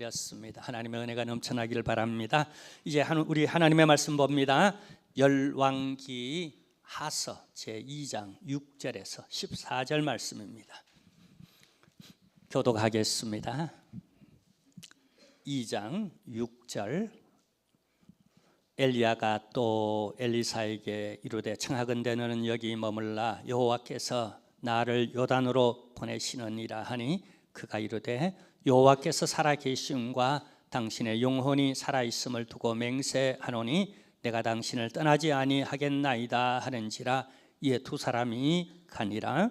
였습니다. 하나님의 은혜가 넘쳐나기를 바랍니다. 이제 우리 하나님의 말씀 봅니다. 열왕기 하서 제2장 6절에서 14절 말씀입니다. 교독하겠습니다. 2장 6절. 엘리야가 또 엘리사에게 이르되 청하건대 너는 여기 머물라 여호와께서 나를 요단으로 보내시느니라 하니 그가 이르되 여호와께서 살아계심과 당신의 영혼이 살아있음을 두고 맹세하노니 내가 당신을 떠나지 아니하겠나이다 하는지라. 이에 두 사람이 가니라.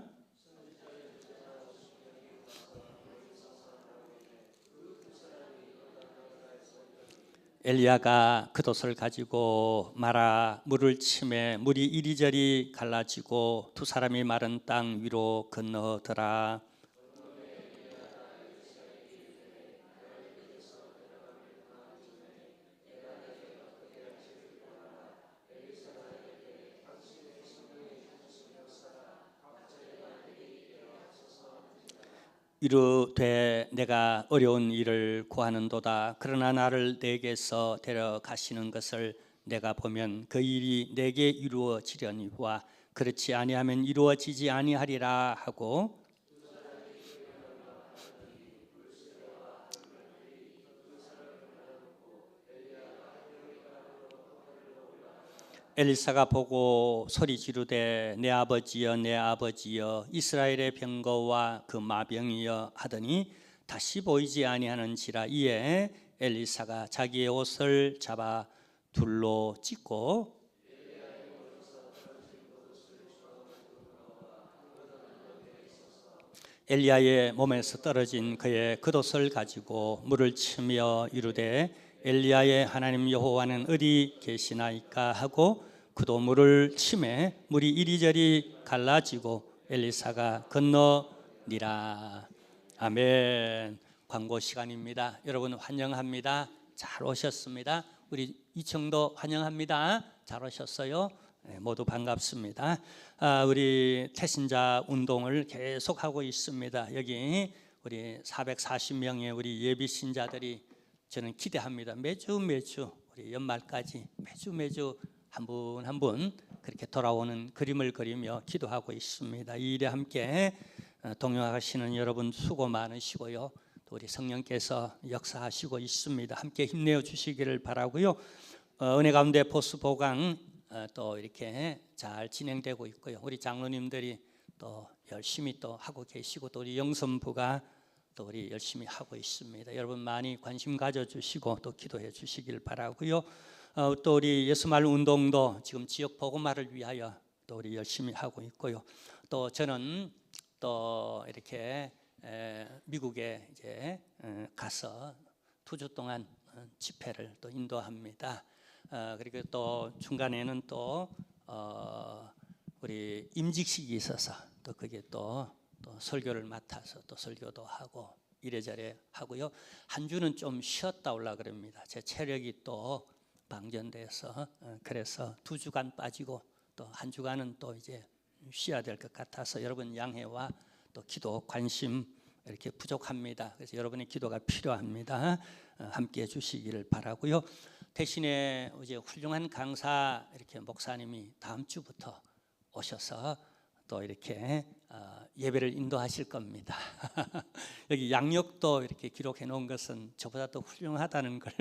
엘리야가 겉옷을 가지고 마라 물을 치매 물이 이리저리 갈라지고 두 사람이 마른 땅 위로 건너더라. 이르되 내가 어려운 일을 구하는도다. 그러나 나를 내게서 데려가시는 것을 내가 보면 그 일이 내게 이루어지려니와 그렇지 아니하면 이루어지지 아니하리라 하고 엘리사가 보고 소리 지르되 내 아버지여 내 아버지여 이스라엘의 병거와 그 마병이여 하더니 다시 보이지 아니하는지라. 이에 엘리사가 자기의 옷을 잡아 둘로 찢고 엘리야의 몸에서 떨어진 그의 겉옷을 가지고 물을 치며 이르되 엘리야의 하나님 여호와는 어디 계시나이까 하고 그도 물을 치매 물이 이리저리 갈라지고 엘리사가 건너니라. 아멘. 광고 시간입니다. 여러분 환영합니다. 잘 오셨습니다. 우리 이청도 환영합니다. 잘 오셨어요. 네, 모두 반갑습니다. 우리 태신자 운동을 계속하고 있습니다. 여기 우리 440명의 우리 예비 신자들이 저는 기대합니다. 매주 우리 연말까지 매주 한 분 한 분 그렇게 돌아오는 그림을 그리며 기도하고 있습니다. 이 일에 함께 동행하시는 여러분 수고 많으시고요. 또 우리 성령께서 역사하시고 있습니다. 함께 힘내어 주시기를 바라고요. 은혜 가운데 보수 보강 또 이렇게 잘 진행되고 있고요. 우리 장로님들이 또 열심히 또 하고 계시고 또 우리 영선부가 또 우리 열심히 하고 있습니다. 여러분 많이 관심 가져주시고 또 기도해 주시길 바라고요. 또 우리 예수말 운동도 지금 지역 복음화를 위하여 또 우리 열심히 하고 있고요. 또 저는 또 이렇게 미국에 이제 가서 2주 동안 집회를 또 인도합니다. 그리고 또 중간에는 또 우리 임직식이 있어서 또 그게 또 설교를 맡아서 또 설교도 하고 이래저래 하고요. 한 주는 좀 쉬었다 올라 그럽니다. 제 체력이 또 방전돼서 그래서 2주간 빠지고 또 한 주간은 또 이제 쉬어야 될 것 같아서 여러분 양해와 또 기도 관심 이렇게 부족합니다. 그래서 여러분의 기도가 필요합니다. 함께 해주시기를 바라고요. 대신에 이제 훌륭한 강사 이렇게 목사님이 다음 주부터 오셔서 또 이렇게 예배를 인도하실 겁니다. 여기 양력도 이렇게 기록해 놓은 것은 저보다 더 훌륭하다는 걸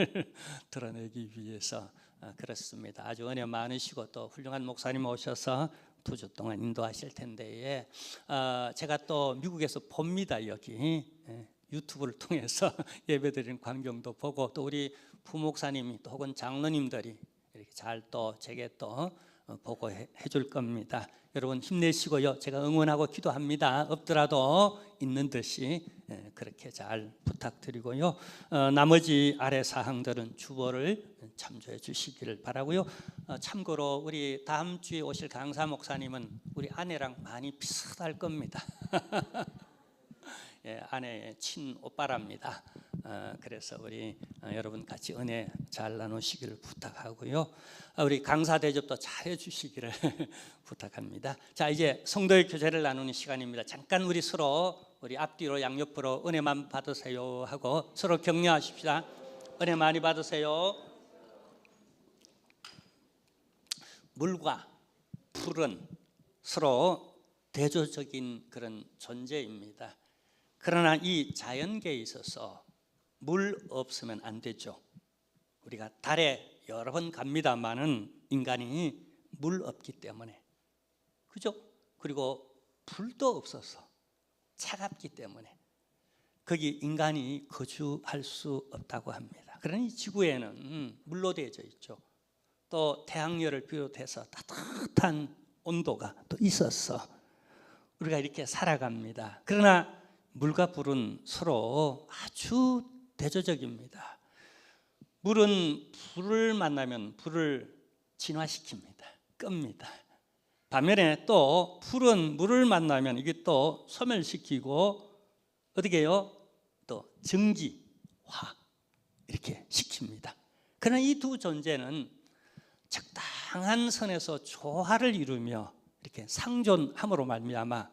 드러내기 위해서 그렇습니다. 아주 은혜 많으시고 또 훌륭한 목사님 오셔서 2주 동안 인도하실 텐데 제가 또 미국에서 봅니다. 여기 유튜브를 통해서 예배드리는 광경도 보고 또 우리 부목사님이 또 혹은 장로님들이 이렇게 잘 또 제게 또 보고 해줄 겁니다. 여러분 힘내시고요. 제가 응원하고 기도합니다. 없더라도 있는 듯이 그렇게 잘 부탁드리고요. 나머지 아래 사항들은 주보를 참조해 주시기를 바라고요. 참고로 우리 다음 주에 오실 강사 목사님은 우리 아내랑 많이 비슷할 겁니다. 예, 아내의 친오빠랍니다. 그래서 우리 여러분 같이 은혜 잘 나누시기를 부탁하고요. 우리 강사 대접도 잘 해주시기를 부탁합니다. 자, 이제 성도의 교제를 나누는 시간입니다. 잠깐 우리 서로 우리 앞뒤로 양옆으로 은혜만 받으세요 하고 서로 격려하십시다. 은혜 많이 받으세요. 물과 풀은 서로 대조적인 그런 존재입니다. 그러나 이 자연계에 있어서 물 없으면 안 되죠. 우리가 달에 여러 번 갑니다마는 인간이 물 없기 때문에, 그죠? 그리고 불도 없어서 차갑기 때문에 거기 인간이 거주할 수 없다고 합니다. 그러니 지구에는 물로 되어져 있죠. 또 태양열을 비롯해서 따뜻한 온도가 또 있어서 우리가 이렇게 살아갑니다. 그러나 물과 불은 서로 아주 대조적입니다. 물은 불을 만나면 불을 진화시킵니다. 끕니다. 반면에 또 불은 물을 만나면 이게 또 소멸시키고 어떻게 해요? 또 증기화 이렇게 시킵니다. 그러나 이 두 존재는 적당한 선에서 조화를 이루며 이렇게 상존함으로 말미암아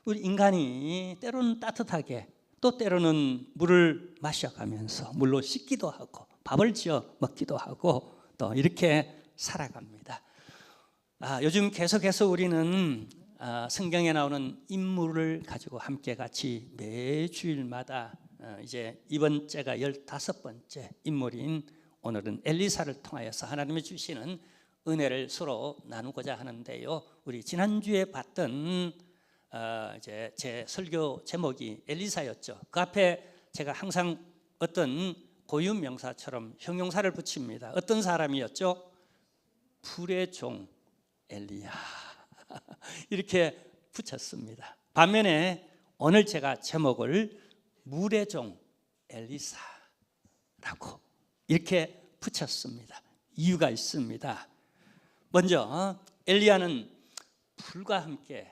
우리 인간이 때로는 따뜻하게 또 때로는 물을 마셔가면서 물로 씻기도 하고 밥을 지어 먹기도 하고 또 이렇게 살아갑니다. 요즘 계속해서 우리는 성경에 나오는 인물을 가지고 함께 같이 매주일마다 이제 이번 주가 15번째 인물인 오늘은 엘리사를 통하여서 하나님이 주시는 은혜를 서로 나누고자 하는데요. 우리 지난주에 봤던 이제 제 설교 제목이 엘리사였죠. 그 앞에 제가 항상 어떤 고유 명사처럼 형용사를 붙입니다. 어떤 사람이었죠? 불의 종 엘리야 이렇게 붙였습니다. 반면에 오늘 제가 제목을 물의 종 엘리사라고 이렇게 붙였습니다. 이유가 있습니다. 먼저 엘리야는 불과 함께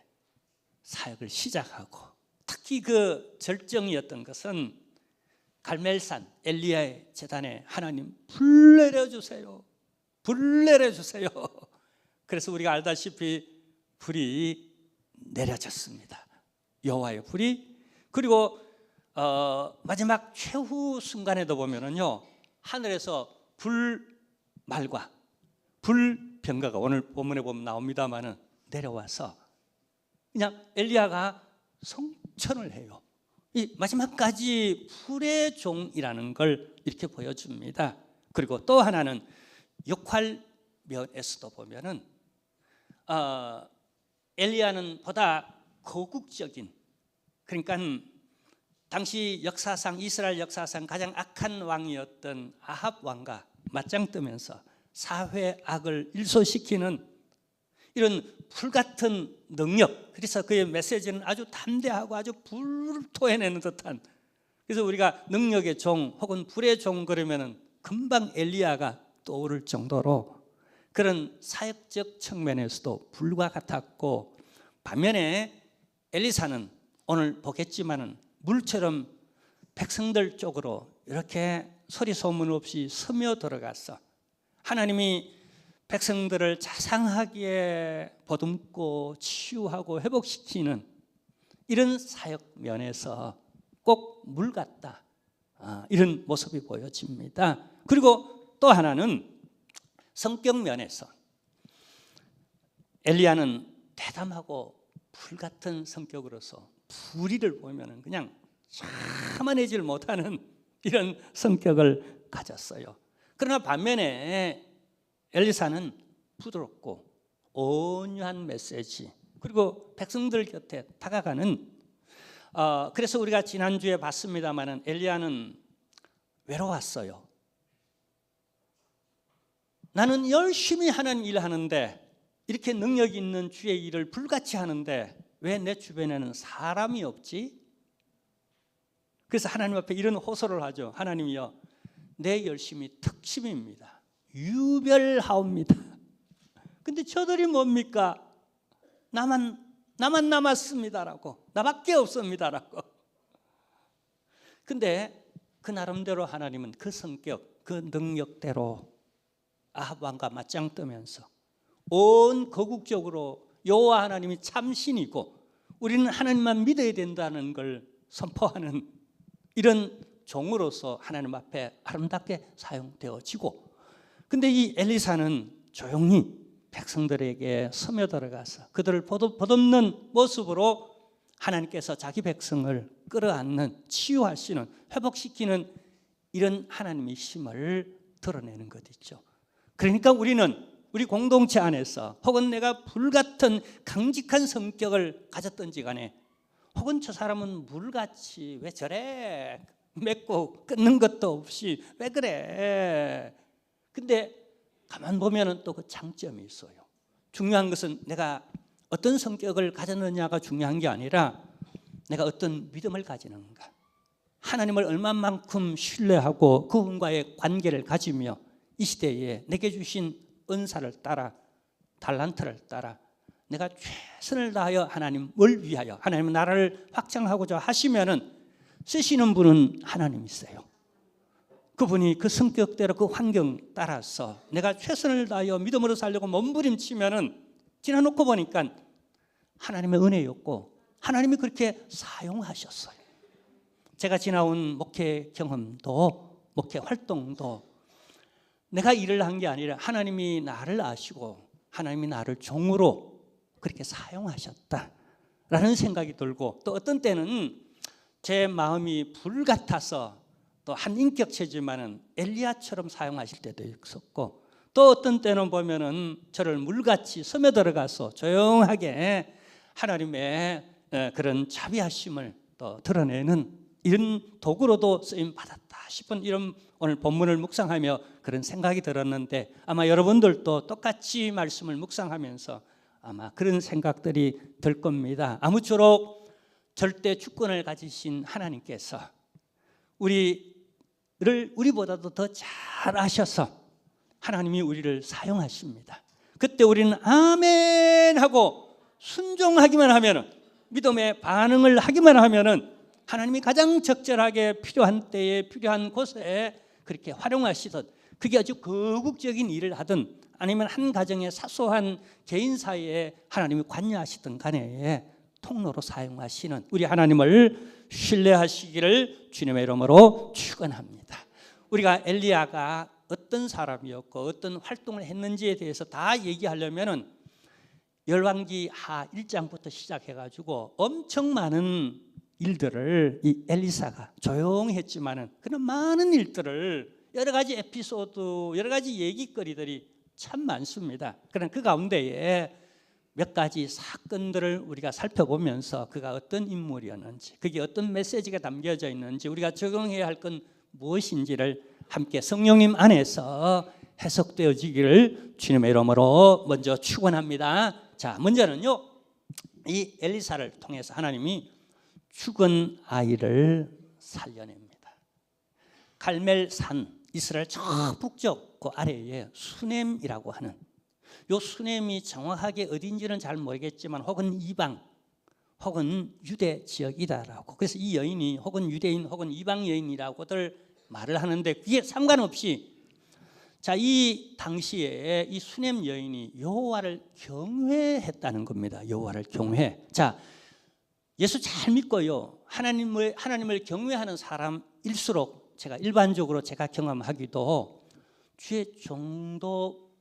사역을 시작하고 특히 그 절정이었던 것은 갈멜산 엘리야의 제단에 하나님 불 내려주세요. 불 내려주세요. 그래서 우리가 알다시피 불이 내려졌습니다. 여호와의 불이. 그리고 마지막 최후 순간에도 보면은요 하늘에서 불말과 불병가가 오늘 본문에 보면 나옵니다만은 내려와서 그냥 엘리야가 성천을 해요. 이 마지막까지 불의 종이라는 걸 이렇게 보여줍니다. 그리고 또 하나는 역할 면에서도 보면은 엘리야는 보다 거국적인, 그러니까 당시 역사상 이스라엘 역사상 가장 악한 왕이었던 아합 왕과 맞짱 뜨면서 사회 악을 일소시키는 이런 불같은 능력, 그래서 그의 메시지는 아주 담대하고 아주 불을 토해내는 듯한, 그래서 우리가 능력의 종 혹은 불의 종 그러면은 금방 엘리야가 떠오를 정도로 그런 사역적 측면에서도 불과 같았고, 반면에 엘리사는 오늘 보겠지만은 물처럼 백성들 쪽으로 이렇게 소리 소문 없이 스며들어가서 하나님이 백성들을 자상하게 보듬고 치유하고 회복시키는 이런 사역 면에서 꼭 물 같다, 이런 모습이 보여집니다. 그리고 또 하나는 성격 면에서 엘리야는 대담하고 불같은 성격으로서 불의를 보면은 그냥 참아내질 못하는 이런 성격을 가졌어요. 그러나 반면에 엘리사는 부드럽고 온유한 메시지, 그리고 백성들 곁에 다가가는, 그래서 우리가 지난주에 봤습니다마는 엘리야는 외로웠어요. 나는 열심히 하는 일 하는데, 이렇게 능력 있는 주의 일을 불같이 하는데 왜 내 주변에는 사람이 없지? 그래서 하나님 앞에 이런 호소를 하죠. 하나님이여, 내 열심이 특심입니다. 유별하옵니다. 근데 저들이 뭡니까? 나만 남았습니다라고, 나밖에 없습니다라고. 근데 그 나름대로 하나님은 그 성격, 그 능력대로 아합 왕과 맞짱 뜨면서 온 거국적으로 여호와 하나님이 참신이고 우리는 하나님만 믿어야 된다는 걸 선포하는 이런 종으로서 하나님 앞에 아름답게 사용되어지고, 근데 이 엘리사는 조용히 백성들에게 스며들어가서 그들을 보듬는 모습으로 하나님께서 자기 백성을 끌어안는, 치유하시는, 회복시키는 이런 하나님의 힘을 드러내는 것 있죠. 그러니까 우리는 우리 공동체 안에서 혹은 내가 불같은 강직한 성격을 가졌던지 간에, 혹은 저 사람은 물같이 왜 저래, 맺고 끊는 것도 없이 왜 그래, 근데 가만 보면 또 그 장점이 있어요. 중요한 것은 내가 어떤 성격을 가졌느냐가 중요한 게 아니라 내가 어떤 믿음을 가지는가, 하나님을 얼마만큼 신뢰하고 그분과의 관계를 가지며 이 시대에 내게 주신 은사를 따라, 달란트를 따라 내가 최선을 다하여 하나님을 위하여, 하나님은 나라를 확장하고자 하시면은 쓰시는 분은 하나님이세요. 그분이 그 성격대로 그 환경 따라서 내가 최선을 다하여 믿음으로 살려고 몸부림치면은 지나놓고 보니까 하나님의 은혜였고 하나님이 그렇게 사용하셨어요. 제가 지나온 목회 경험도, 목회 활동도 내가 일을 한 게 아니라 하나님이 나를 아시고 하나님이 나를 종으로 그렇게 사용하셨다라는 생각이 들고, 또 어떤 때는 제 마음이 불같아서 또 한 인격체지만은 엘리야처럼 사용하실 때도 있었고, 또 어떤 때는 보면은 저를 물같이 스며들어가서 조용하게 하나님의 그런 자비하심을 또 드러내는 이런 도구로도 쓰임 받았다 싶은 이런 오늘 본문을 묵상하며 그런 생각이 들었는데, 아마 여러분들도 똑같이 말씀을 묵상하면서 아마 그런 생각들이 들 겁니다. 아무쪼록 절대 주권을 가지신 하나님께서 우리보다도 더 잘 아셔서 하나님이 우리를 사용하십니다. 그때 우리는 아멘 하고 순종하기만 하면은, 믿음의 반응을 하기만 하면은 하나님이 가장 적절하게 필요한 때에 필요한 곳에 그렇게 활용하시듯, 그게 아주 거국적인 일을 하든 아니면 한 가정의 사소한 개인 사이에 하나님이 관여하시든 간에 통로로 사용하시는 우리 하나님을 신뢰하시기를 주님의 이름으로 축원합니다. 우리가 엘리야가 어떤 사람이었고 어떤 활동을 했는지에 대해서 다 얘기하려면은 열왕기 하 1장부터 시작해가지고 엄청 많은 일들을 이 엘리사가 조용히 했지만은 그런 많은 일들을, 여러 가지 에피소드, 여러 가지 얘기거리들이 참 많습니다. 그런 그 가운데에 몇 가지 사건들을 우리가 살펴보면서 그가 어떤 인물이었는지, 그게 어떤 메시지가 담겨져 있는지, 우리가 적용해야 할 건 무엇인지를 함께 성령님 안에서 해석되어지기를 주님의 이름으로 먼저 축원합니다. 자, 먼저는요, 이 엘리사를 통해서 하나님이 죽은 아이를 살려냅니다. 갈멜산, 이스라엘 저 북쪽 그 아래에 수넴이라고 하는, 요 수넴이 정확하게 어딘지는 잘 모르겠지만 혹은 이방 혹은 유대 지역이다라고, 그래서 이 여인이 혹은 유대인 혹은 이방 여인이라고들 말을 하는데 그게 상관없이, 자, 이 당시에 이 수넴 여인이 여호와를 경외했다는 겁니다. 여호와를 경외. 자, 예수 잘 믿고요, 하나님을 경외하는 사람일수록 제가 일반적으로 제가 경험하기도 주의 종도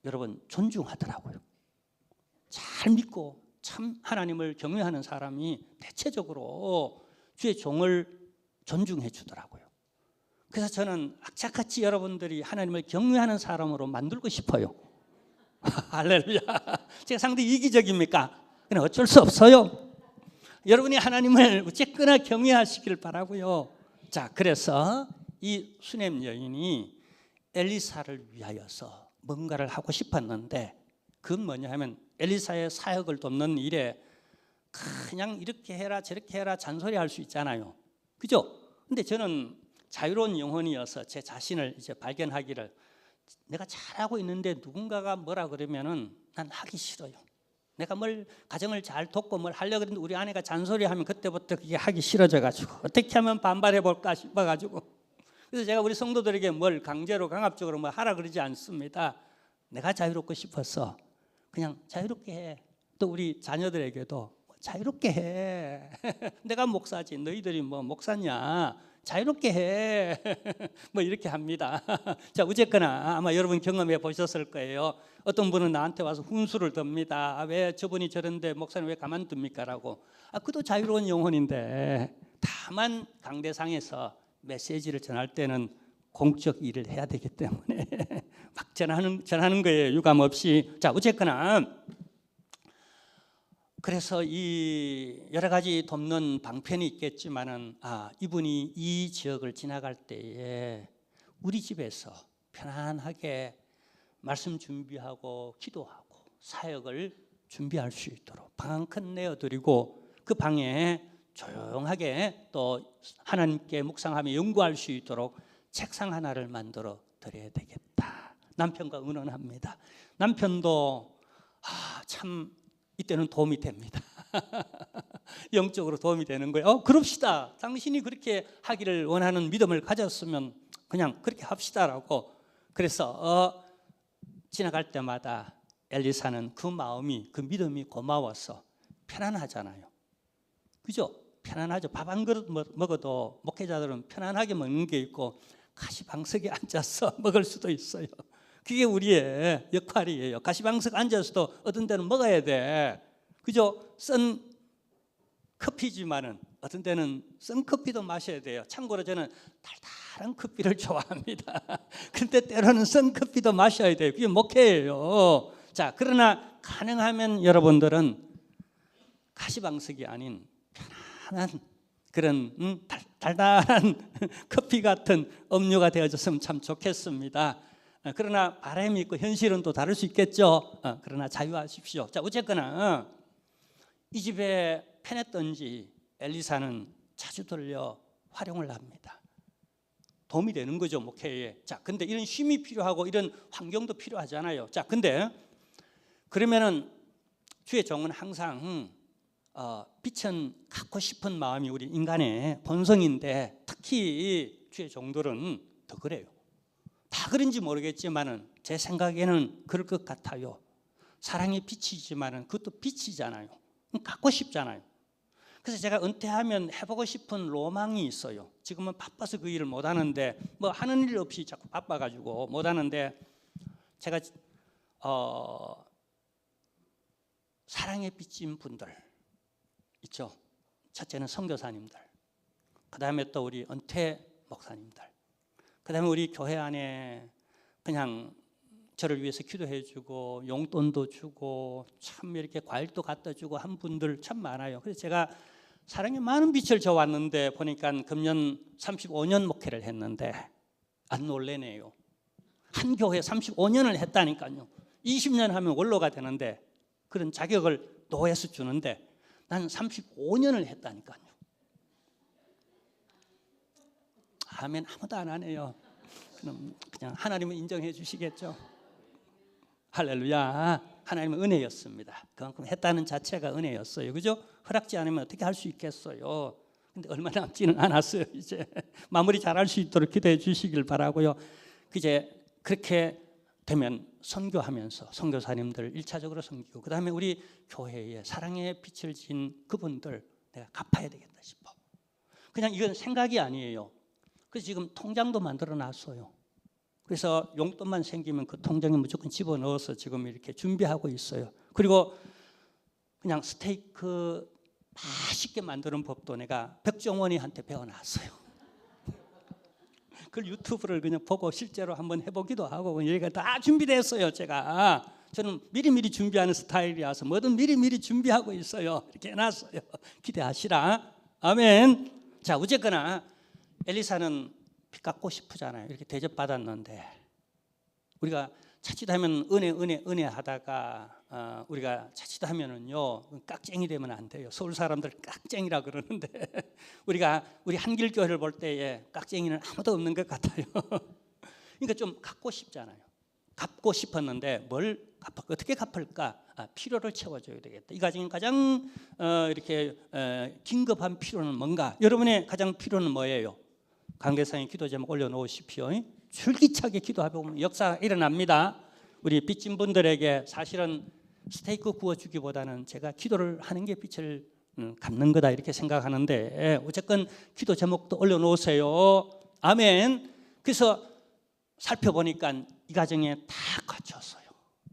여러분 존중하더라고요. 잘 믿고 참 하나님을 경외하는 사람이 대체적으로 주의 종을 존중해 주더라고요. 그래서 저는 악착같이 여러분들이 하나님을 경외하는 사람으로 만들고 싶어요. 할렐루야. 제가 상당히 이기적입니까? 그냥 어쩔 수 없어요. 여러분이 하나님을 어쨌거나 경외하시길 바라고요. 자, 그래서 이 수넴 여인이 엘리사를 위하여서 뭔가를 하고 싶었는데, 그건 뭐냐 하면 엘리사의 사역을 돕는 일에 그냥 이렇게 해라 저렇게 해라 잔소리할 수 있잖아요, 그죠? 근데 저는 자유로운 영혼이어서 제 자신을 이제 발견하기를, 내가 잘하고 있는데 누군가가 뭐라 그러면은 난 하기 싫어요. 내가 뭘 가정을 잘 돕고 뭘 하려고 했는데 우리 아내가 잔소리하면 그때부터 그게 하기 싫어져가지고 어떻게 하면 반발해 볼까 싶어가지고, 그래서 제가 우리 성도들에게 뭘 강제로 강압적으로 뭐 하라 그러지 않습니다. 내가 자유롭고 싶어서 그냥 자유롭게 해. 또 우리 자녀들에게도 자유롭게 해. 내가 목사지 너희들이 뭐 목사냐, 자유롭게 해. 뭐 이렇게 합니다. 자, 어쨌거나 아마 여러분 경험해 보셨을 거예요. 어떤 분은 나한테 와서 훈수를 듭니다. 왜 저분이 저런데 목사님 왜 가만둡니까? 라고. 그도 자유로운 영혼인데 다만 강대상에서 메시지를 전할 때는 공적 일을 해야 되기 때문에 막 전하는 거예요. 유감 없이. 자, 어쨌거나 그래서 이 여러 가지 돕는 방편이 있겠지만은 이분이 이 지역을 지나갈 때에 우리 집에서 편안하게 말씀 준비하고 기도하고 사역을 준비할 수 있도록 방 한 칸 내어드리고 그 방에 조용하게 또 하나님께 묵상하며 연구할 수 있도록 책상 하나를 만들어 드려야 되겠다. 남편과 의논합니다. 남편도 참 이때는 도움이 됩니다. 영적으로 도움이 되는 거예요. 그럽시다. 당신이 그렇게 하기를 원하는 믿음을 가졌으면 그냥 그렇게 합시다라고. 그래서 지나갈 때마다 엘리사는 그 마음이, 그 믿음이 고마워서 편안하잖아요. 그죠? 편안하죠. 밥 한 그릇 먹어도 목회자들은 편안하게 먹는 게 있고 가시방석에 앉아서 먹을 수도 있어요. 그게 우리의 역할이에요. 가시방석 앉아서도 어떤 때는 먹어야 돼. 그죠? 쓴 커피지만은 어떤 때는 쓴 커피도 마셔야 돼요. 참고로 저는 달달한 커피를 좋아합니다. 근데 때로는 쓴 커피도 마셔야 돼요. 그게 목회예요. 자, 그러나 가능하면 여러분들은 가시방석이 아닌 편안한 그런 달달한 커피 같은 음료가 되어졌으면 참 좋겠습니다. 그러나 바람이 있고 현실은 또 다를 수 있겠죠. 그러나 자유하십시오. 자, 어쨌거나 이 집에 편했던지 엘리사는 자주 들려 활용을 합니다. 도움이 되는 거죠, 목회에. 자, 근데 이런 쉼이 필요하고 이런 환경도 필요하잖아요. 자, 근데 그러면은 주의 종은 항상 빛은 갖고 싶은 마음이 우리 인간의 본성인데 특히 주의 종들은 더 그래요. 다 그런지 모르겠지만은 제 생각에는 그럴 것 같아요. 사랑의 빛이지만은 그것도 빛이잖아요. 갖고 싶잖아요. 그래서 제가 은퇴하면 해보고 싶은 로망이 있어요. 지금은 바빠서 그 일을 못 하는데 뭐 하는 일 없이 자꾸 바빠가지고 못 하는데 제가 사랑의 빛인 분들 있죠. 첫째는 선교사님들, 그 다음에 또 우리 은퇴 목사님들, 그 다음에 우리 교회 안에 그냥 저를 위해서 기도해주고 용돈도 주고 참 이렇게 과일도 갖다 주고 한 분들 참 많아요. 그래서 제가 사랑의 많은 빛을 져왔는데 보니까 금년 35년 목회를 했는데 안 놀래네요. 한 교회 35년을 했다니까요. 20년 하면 원로가 되는데 그런 자격을 노예에서 주는데 나는 35년을 했다니까요. 아멘. 아무도 안 하네요. 그럼 그냥 하나님은 인정해 주시겠죠. 할렐루야. 하나님은 은혜였습니다. 그만큼 했다는 자체가 은혜였어요. 그죠? 허락지 않으면 어떻게 할 수 있겠어요. 근데 얼마 남지는 않았어요. 이제 마무리 잘할 수 있도록 기도해 주시길 바라고요. 이제 그렇게 되면 선교하면서 선교사님들 1차적으로 섬기고 그 다음에 우리 교회에 사랑의 빛을 진 그분들 내가 갚아야 되겠다 싶어. 그냥 이건 생각이 아니에요. 그래서 지금 통장도 만들어 놨어요. 그래서 용돈만 생기면 그 통장에 무조건 집어넣어서 지금 이렇게 준비하고 있어요. 그리고 그냥 스테이크 맛있게 만드는 법도 내가 백종원이한테 배워놨어요. 그 유튜브를 그냥 보고 실제로 한번 해보기도 하고 여기가 다 준비됐어요. 저는 미리미리 준비하는 스타일이라서 뭐든 미리미리 준비하고 있어요. 이렇게 해놨어요. 기대하시라. 아멘. 자, 어쨌거나 엘리사는 빚 갚고 싶으잖아요. 이렇게 대접받았는데 우리가 자칫하면 은혜 하다가 우리가 자칫하면은요 깍쟁이 되면 안 돼요. 서울 사람들 깍쟁이라 그러는데 우리 한길교회를 볼 때에 깍쟁이는 아무도 없는 것 같아요. 그러니까 좀 갚고 싶잖아요. 갚고 싶었는데 어떻게 갚을까? 필요를 채워줘야 되겠다. 이 가정의 가장 이렇게 긴급한 필요는 뭔가? 여러분의 가장 필요는 뭐예요? 관계상의 기도 제목 올려놓으십시오. 줄기차게 기도하면 역사가 일어납니다. 우리 빚진 분들에게 사실은 스테이크 구워주기보다는 제가 기도를 하는 게 빛을 갚는 거다 이렇게 생각하는데 어쨌건 기도 제목도 올려놓으세요. 아멘. 그래서 살펴보니까 이 가정에 다 갖췄어요.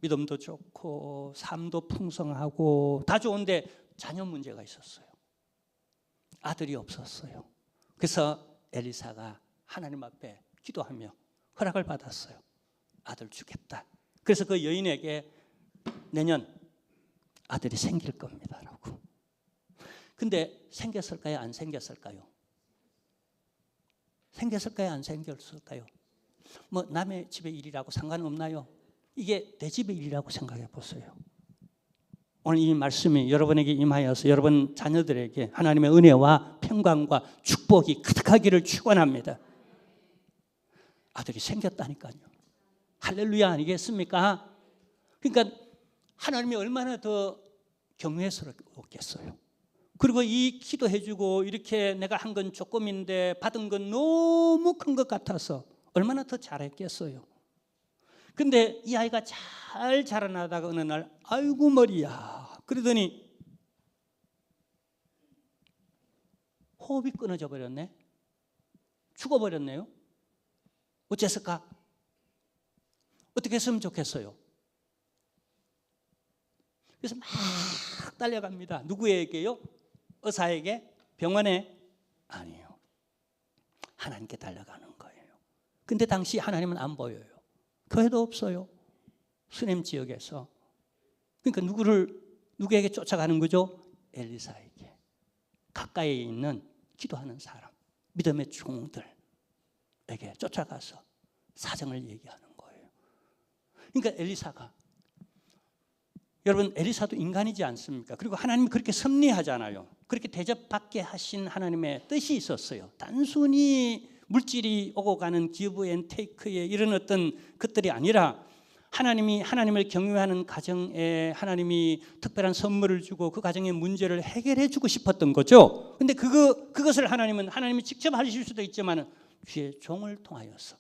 믿음도 좋고 삶도 풍성하고 다 좋은데 자녀 문제가 있었어요. 아들이 없었어요. 그래서 엘리사가 하나님 앞에 기도하며 허락을 받았어요. 아들 주겠다. 그래서 그 여인에게 내년 아들이 생길 겁니다 라고. 근데 생겼을까요? 안 생겼을까요? 생겼을까요? 안 생겼을까요? 뭐 남의 집의 일이라고 상관없나요? 이게 내 집의 일이라고 생각해 보세요. 오늘 이 말씀이 여러분에게 임하여서 여러분 자녀들에게 하나님의 은혜와 평강과 축복이 가득하기를 축원합니다. 아들이 생겼다니까요. 할렐루야 아니겠습니까? 그러니까 하나님이 얼마나 더 경외스럽겠어요. 그리고 이 기도해주고 이렇게 내가 한 건 조금인데 받은 건 너무 큰 것 같아서 얼마나 더 잘했겠어요. 근데 이 아이가 잘 자라나다가 어느 날 아이고 머리야 그러더니 호흡이 끊어져 버렸네. 죽어버렸네요. 어째서까? 어떻게 했으면 좋겠어요? 그래서 막 달려갑니다. 누구에게요? 의사에게? 병원에? 아니요. 하나님께 달려가는 거예요. 근데 당시 하나님은 안 보여요. 교회도 없어요. 수냄 지역에서. 그러니까 누구에게 쫓아가는 거죠? 엘리사에게. 가까이 있는 기도하는 사람, 믿음의 종들에게 쫓아가서 사정을 얘기하는 거예요. 그러니까 엘리사가, 여러분 엘리사도 인간이지 않습니까? 그리고 하나님이 그렇게 섭리하잖아요. 그렇게 대접받게 하신 하나님의 뜻이 있었어요. 단순히 물질이 오고 가는 기브 앤 테이크의 이런 어떤 것들이 아니라 하나님이 하나님을 경외하는 가정에 하나님이 특별한 선물을 주고 그 가정의 문제를 해결해 주고 싶었던 거죠. 근데 그것을 하나님이 직접 하실 수도 있지만 주의 종을 통하여서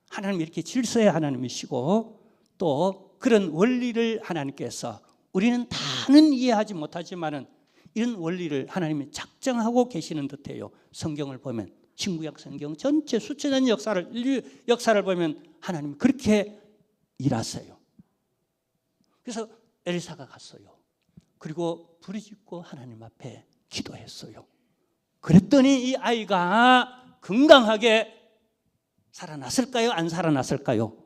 하나님이 이렇게 질서의 하나님이시고 또 그런 원리를 하나님께서 우리는 다는 이해하지 못하지만 이런 원리를 하나님이 작정하고 계시는 듯해요. 성경을 보면 신구약 성경 전체 수천 년 인류 역사를 보면 하나님이 그렇게 일하세요. 그래서 엘리사가 갔어요. 그리고 부르짖고 하나님 앞에 기도했어요. 그랬더니 이 아이가 건강하게 살아났을까요? 안 살아났을까요?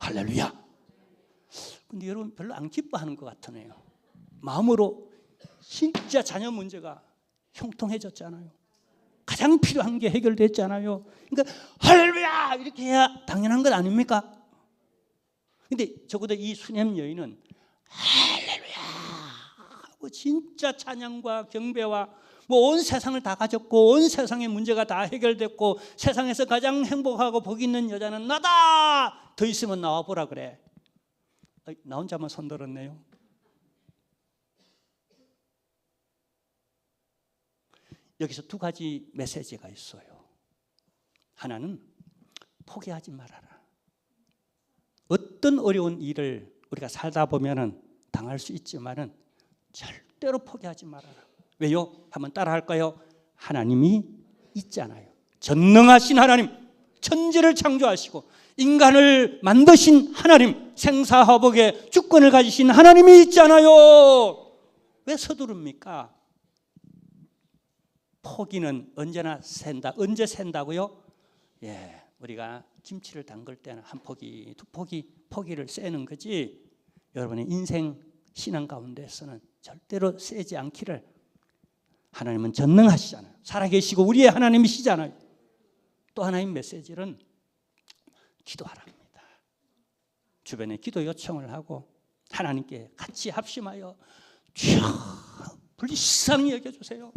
할렐루야. 근데 여러분 별로 안 기뻐하는 것 같으네요. 마음으로 진짜 자녀 문제가 형통해졌잖아요. 가장 필요한 게 해결됐잖아요. 그러니까 할렐루야 이렇게 해야 당연한 것 아닙니까? 근데 적어도 이 수냄 여인은 할렐루야 하고 진짜 찬양과 경배와 뭐 온 세상을 다 가졌고 온 세상의 문제가 다 해결됐고 세상에서 가장 행복하고 복 있는 여자는 나다. 더 있으면 나와보라 그래. 나 혼자만 손들었네요. 여기서 두 가지 메시지가 있어요. 하나는 포기하지 말아라. 어떤 어려운 일을 우리가 살다 보면은 당할 수 있지만은 절대로 포기하지 말아라. 왜요? 한번 따라할까요? 하나님이 있잖아요. 전능하신 하나님, 천지를 창조하시고 인간을 만드신 하나님, 생사화복의 주권을 가지신 하나님이 있잖아요. 왜 서두릅니까? 포기는 언제나 샌다. 언제 샌다고요? 예, 우리가 김치를 담글 때는 한 포기, 두 포기, 포기를 쎄는 거지. 여러분의 인생 신앙 가운데서는 절대로 쎄지 않기를. 하나님은 전능하시잖아요. 살아계시고 우리의 하나님이시잖아요. 또 하나의 메시지는 기도하랍니다. 주변에 기도 요청을 하고 하나님께 같이 합심하여 주여 불쌍히 여겨주세요.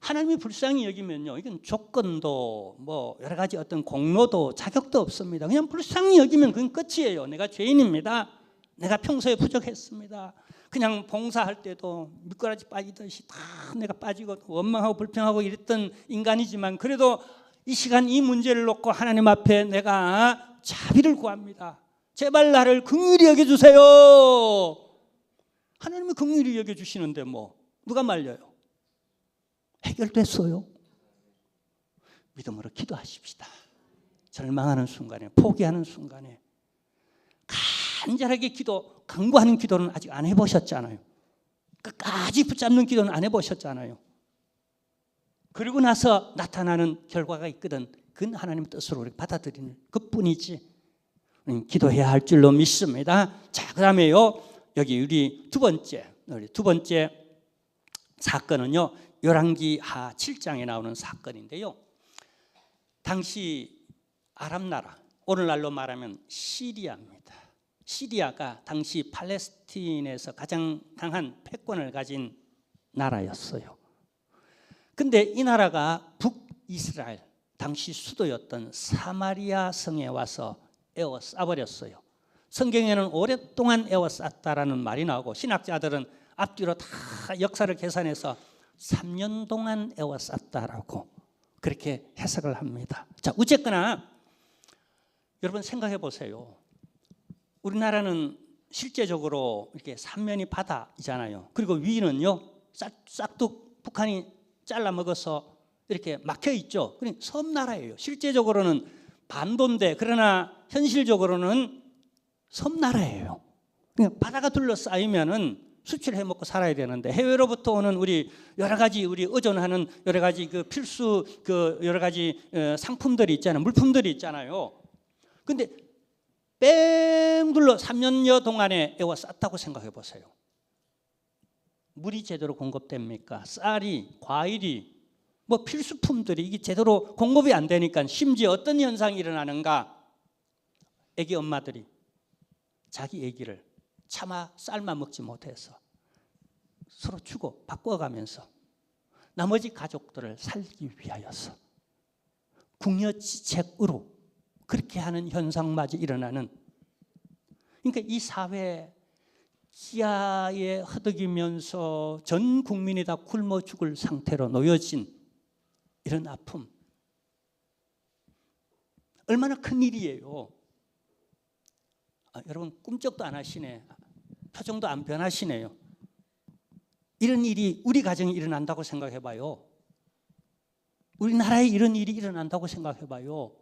하나님이 불쌍히 여기면요, 이건 조건도 뭐 여러 가지 어떤 공로도 자격도 없습니다. 그냥 불쌍히 여기면 그건 끝이에요. 내가 죄인입니다. 내가 평소에 부족했습니다. 그냥 봉사할 때도 미꾸라지 빠지듯이 다 내가 빠지고 원망하고 불평하고 이랬던 인간이지만 그래도 이 시간 이 문제를 놓고 하나님 앞에 내가 자비를 구합니다. 제발 나를 긍휼히 여겨주세요. 하나님이 긍휼히 여겨주시는데 뭐 누가 말려요? 해결됐어요. 믿음으로 기도하십시다. 절망하는 순간에, 포기하는 순간에 간절하게 간구하는 기도는 아직 안 해보셨잖아요. 끝까지 붙잡는 기도는 안 해보셨잖아요. 그리고 나서 나타나는 결과가 있거든. 그건 하나님의 뜻으로 우리 받아들이는 그뿐이지. 기도해야 할 줄로 믿습니다. 자, 그 다음에요. 여기 우리 두 번째 사건은요. 열왕기하 7장에 나오는 사건인데요. 당시 아랍 나라, 오늘날로 말하면 시리아입니다. 시리아가 당시 팔레스틴에서 가장 강한 패권을 가진 나라였어요. 근데 이 나라가 북이스라엘, 당시 수도였던 사마리아 성에 와서 에워싸버렸어요. 성경에는 오랫동안 에워쌌다라는 말이 나오고 신학자들은 앞뒤로 다 역사를 계산해서 3년 동안 에워쌌다라고 그렇게 해석을 합니다. 자, 어쨌거나 여러분 생각해 보세요. 우리나라는 실제적으로 이렇게 삼면이 바다이잖아요. 그리고 위는요 싹둑 북한이 잘라 먹어서 이렇게 막혀 있죠. 그러니까 섬나라예요. 실제적으로는 반도인데 그러나 현실적으로는 섬나라예요. 그러니까 바다가 둘러싸이면은 수출해 먹고 살아야 되는데 해외로부터 오는 우리 여러 가지 우리 의존하는 여러 가지 그 필수 그 여러 가지 상품들이 있잖아요. 물품들이 있잖아요. 근데 뺑 둘러 3년여 동안에 에워쌌다고 생각해 보세요. 물이 제대로 공급됩니까? 쌀이, 과일이, 뭐 필수품들이 이게 제대로 공급이 안 되니까 심지어 어떤 현상이 일어나는가? 애기 엄마들이 자기 애기를 차마 쌀만 먹지 못해서 서로 주고 바꿔가면서 나머지 가족들을 살기 위하여서 궁여지책으로 그렇게 하는 현상마저 일어나는, 그러니까 이 사회 기아에 허덕이면서 전 국민이 다 굶어 죽을 상태로 놓여진 이런 아픔, 얼마나 큰 일이에요. 여러분 꿈쩍도 안 하시네. 표정도 안 변하시네요. 이런 일이 우리 가정에 일어난다고 생각해봐요. 우리나라에 이런 일이 일어난다고 생각해봐요.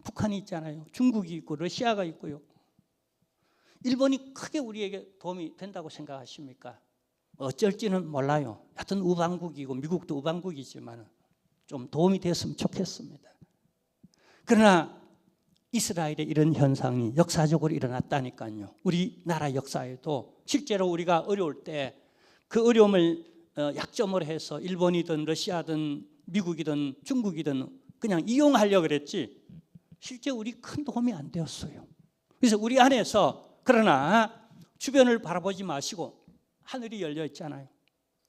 북한이 있잖아요. 중국이 있고 러시아가 있고요. 일본이 크게 우리에게 도움이 된다고 생각하십니까? 어쩔지는 몰라요. 하여튼 우방국이고 미국도 우방국이지만 좀 도움이 됐으면 좋겠습니다. 그러나 이스라엘에 이런 현상이 역사적으로 일어났다니까요. 우리나라 역사에도 실제로 우리가 어려울 때 그 어려움을 약점으로 해서 일본이든 러시아든 미국이든 중국이든 그냥 이용하려고 그랬지 실제 우리 큰 도움이 안 되었어요. 그래서 우리 안에서 그러나 주변을 바라보지 마시고 하늘이 열려 있잖아요.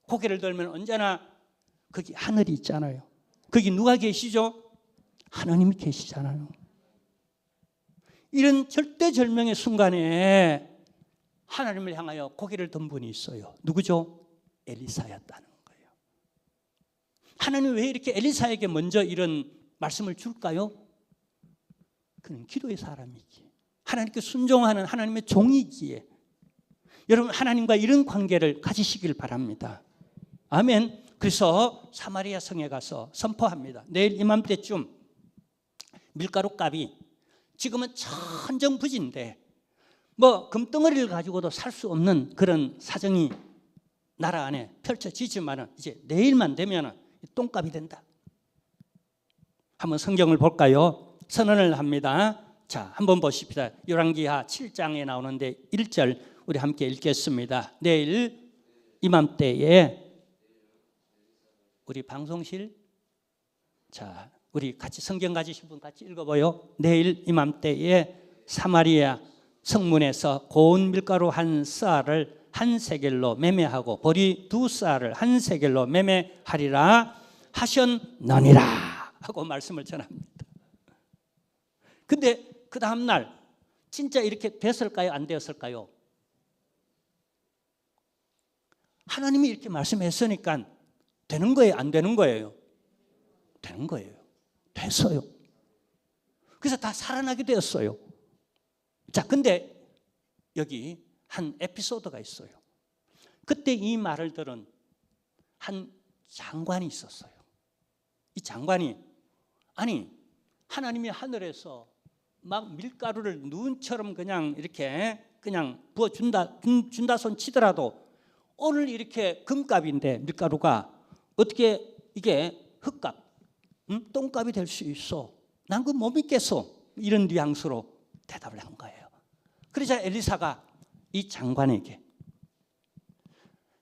고개를 들면 언제나 거기 하늘이 있잖아요. 거기 누가 계시죠? 하나님이 계시잖아요. 이런 절대절명의 순간에 하나님을 향하여 고개를 든 분이 있어요. 누구죠? 엘리사였다는 거예요. 하나님 왜 이렇게 엘리사에게 먼저 이런 말씀을 줄까요? 그는 기도의 사람이기에, 하나님께 순종하는 하나님의 종이기에 여러분 하나님과 이런 관계를 가지시길 바랍니다. 아멘. 그래서 사마리아 성에 가서 선포합니다. 내일 이맘때쯤 밀가루 값이 지금은 천정부지인데 뭐 금덩어리를 가지고도 살 수 없는 그런 사정이 나라 안에 펼쳐지지만 이제 내일만 되면 똥값이 된다. 한번 성경을 볼까요? 선언을 합니다. 자, 한번 보십시다. 열왕기하 7장에 나오는데 1절 우리 함께 읽겠습니다. 내일 이맘때에 우리 방송실, 자, 우리 같이 성경 가지신 분 같이 읽어봐요. 내일 이맘때에 사마리아 성문에서 고운 밀가루 한 쌀을 한 세겔로 매매하고 보리 두 쌀을 한 세겔로 매매하리라 하셨느니라 하고 말씀을 전합니다. 근데 그 다음 날 진짜 이렇게 됐을까요? 안 되었을까요? 하나님이 이렇게 말씀했으니까 되는 거예요? 안 되는 거예요? 되는 거예요. 됐어요. 그래서 다 살아나게 되었어요. 자, 근데 여기 한 에피소드가 있어요. 그때 이 말을 들은 한 장관이 있었어요. 이 장관이 아니 하나님이 하늘에서 막 밀가루를 눈처럼 그냥 이렇게 그냥 준다 손 치더라도 오늘 이렇게 금값인데 밀가루가 어떻게 이게 흙값, 똥값이 될 수 있어? 난 그거 못 믿겠어. 이런 뉘앙스로 대답을 한 거예요. 그러자 엘리사가 이 장관에게